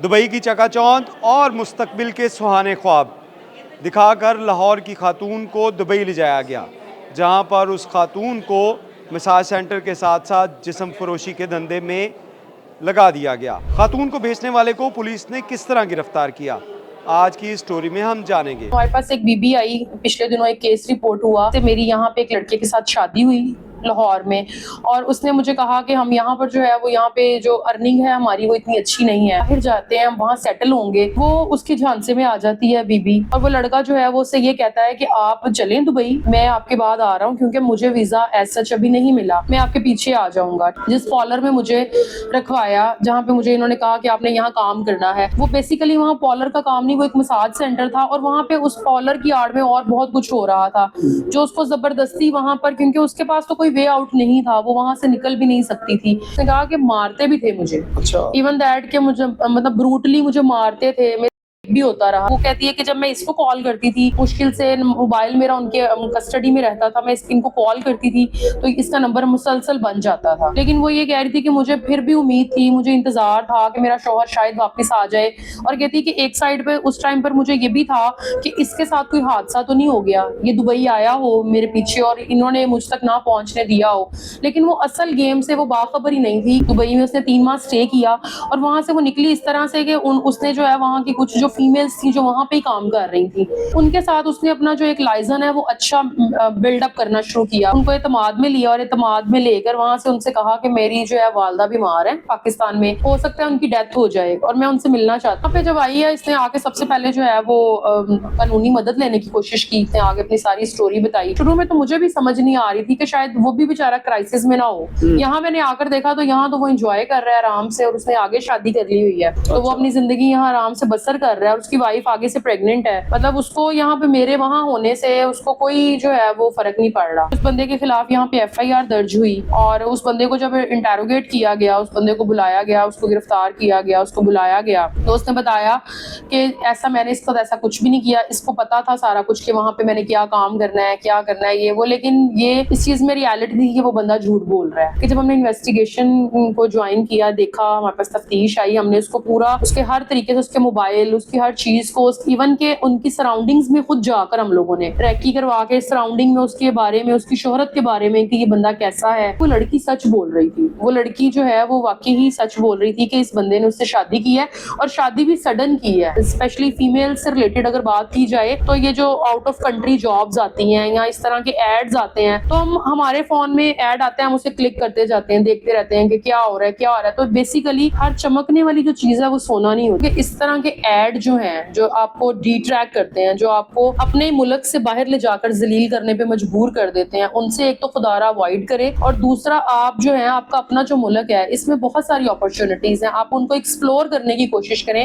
Dubai की चकाचौंध और मुस्तकबिल के सुहाने ख्वाब दिखाकर लाहौर की खातून को दुबई ले जाया गया, जहां पर उस खातून को मसाज सेंटर के साथ साथ जिस्म फरोशी के धंधे में लगा दिया गया। खातून को बेचने वाले को पुलिस ने किस तरह गिरफ्तार किया, आज की स्टोरी में हम जानेंगे। हमारे पास एक बीबी आई, पिछले दिनों एक केस रिपोर्ट हुआ कि मेरी यहाँ पे एक लड़के के साथ शादी हुई लाहौर में, और उसने मुझे कहा कि हम यहाँ पर जो है वो यहाँ पे जो अर्निंग है हमारी वो इतनी अच्छी नहीं है, बाहर जाते हैं हम वहाँ सेटल होंगे। वो उसके झांसे में आ जाती है बीबी, और वो लड़का जो है वो उससे ये कहता है कि आप चलें दुबई, मैं आपके बाद आ रहा हूँ क्योंकि मुझे वीजा एज सच अभी नहीं मिला, मैं आपके पीछे आ जाऊंगा। जिस पॉलर में मुझे रखवाया, जहाँ पे मुझे इन्होंने कहा कि आपने यहाँ काम करना है, वो बेसिकली वहाँ पॉलर का काम नहीं, वो एक मसाज सेंटर था, और वहाँ पे उस पॉलर की आड़ में और बहुत कुछ हो रहा था जो उसको जबरदस्ती वहाँ पर, क्योंकि उसके पास तो कोई वे आउट नहीं था, वो वहां से निकल भी नहीं सकती थी। उसने कहा कि मारते भी थे मुझे, अच्छा इवन दैट के मुझे मतलब ब्रूटली मुझे मारते थे, भी होता रहा। वो कहती है कि जब मैं इसको कॉल करती थी, मुश्किल से मोबाइल मेरा उनके कस्टडी में रहता था, मैं इनको कॉल करती थी तो इसका नंबर मुसलसल बन जाता था। लेकिन वो ये कह रही थी कि मुझे फिर भी उम्मीद थी, मुझे इंतजार था कि मेरा शौहर शायद वापस आ जाए, और कहती कि एक साइड पे उस टाइम पर मुझे ये भी था कि इसके साथ कोई हादसा तो नहीं हो गया, ये दुबई आया हो मेरे पीछे और इन्होंने मुझ तक ना पहुंचने दिया हो। लेकिन वो असल गेम से वो बाखबर ही नहीं थी। दुबई में उसने 3 माह स्टे किया, और वहां से वो निकली इस तरह से कि उसने जो है वहां की कुछ जो फीमेल्स थी जो वहां पे काम कर रही थी, उनके साथ उसने अपना जो एक लाइजन है वो अच्छा बिल्डअप करना शुरू किया, उनको एतमाद में लिया, और एतमाद में लेकर वहां से उनसे कहा कि मेरी जो है वालदा बीमार है पाकिस्तान में, हो सकता है उनकी डेथ हो जाए और मैं उनसे मिलना चाहता हूँ। जब आई है इसने आके सबसे पहले जो है वो कानूनी मदद लेने की कोशिश की, इसने आगे अपनी सारी स्टोरी बताई। शुरू में तो मुझे भी समझ नहीं आ रही थी कि शायद वो भी बेचारा क्राइसिस में ना हो। यहाँ मैंने आकर देखा तो यहाँ तो वो एंजॉय कर रहा है आराम से, और उसने आगे शादी कर ली हुई है, तो वो अपनी जिंदगी यहाँ आराम से बसर कर रहा है, और उसकी वाइफ आगे से प्रेग्नेंट है। मतलब उसको यहाँ पे मेरे वहां होने से उसको कोई जो है वो फर्क नहीं पड़ रहा। उस बंदे के खिलाफ यहाँ पे FIR दर्ज हुई, और उस बंदे को जब इंटेरोगेट किया गया, उस बंदे को बुलाया गया, उसको गिरफ्तार किया गया, उसको बुलाया गया, तो उसने बताया कि ऐसा मैंने इसको ऐसा कुछ भी नहीं किया, इसको पता था सारा कुछ कि वहां पे मैंने क्या काम करना है, क्या करना है, ये वो। लेकिन ये इस चीज में रियलिटी थी कि वो बंदा झूठ बोल रहा है। कि जब हमने इन्वेस्टिगेशन को ज्वाइन किया, देखा, हमारे पास तफ्तीश आई, हमने उसको पूरा उसके हर तरीके से, उसके मोबाइल, उसकी हर चीज को, इवन के उनकी सराउंडिंग्स में खुद जाकर हम लोगों ने ट्रैकी करवा के सराउंडिंग में उसके बारे में, उसकी शोहरत के बारे में कि ये बंदा कैसा है। वो लड़की सच बोल रही थी, वो लड़की जो है वो वाकई ही सच बोल रही थी कि इस बंदे ने उससे शादी की है, और शादी भी सडन की है। स्पेशली फीमेल से रिलेटेड अगर बात की जाए तो ये जो आउट ऑफ कंट्री जॉब्स आती हैं या इस तरह के एड्स आते हैं, तो हम हमारे फोन में एड आते हैं, हम उसे क्लिक करते जाते हैं, देखते रहते हैं कि क्या हो रहा है, क्या हो रहा है। तो बेसिकली हर चमकने वाली जो चीज है वो सोना नहीं होती। इस तरह के एड जो हैं, जो आपको डिट्रैक्ट करते हैं, जो आपको अपने मुल्क से बाहर ले जाकर जलील करने पे मजबूर कर देते हैं, उनसे एक तो खुदारा अवॉइड करें, और दूसरा आप जो है आपका अपना जो मुल्क है इसमें बहुत सारी अपॉर्चुनिटीज हैं, आप उनको एक्सप्लोर करने की कोशिश करें।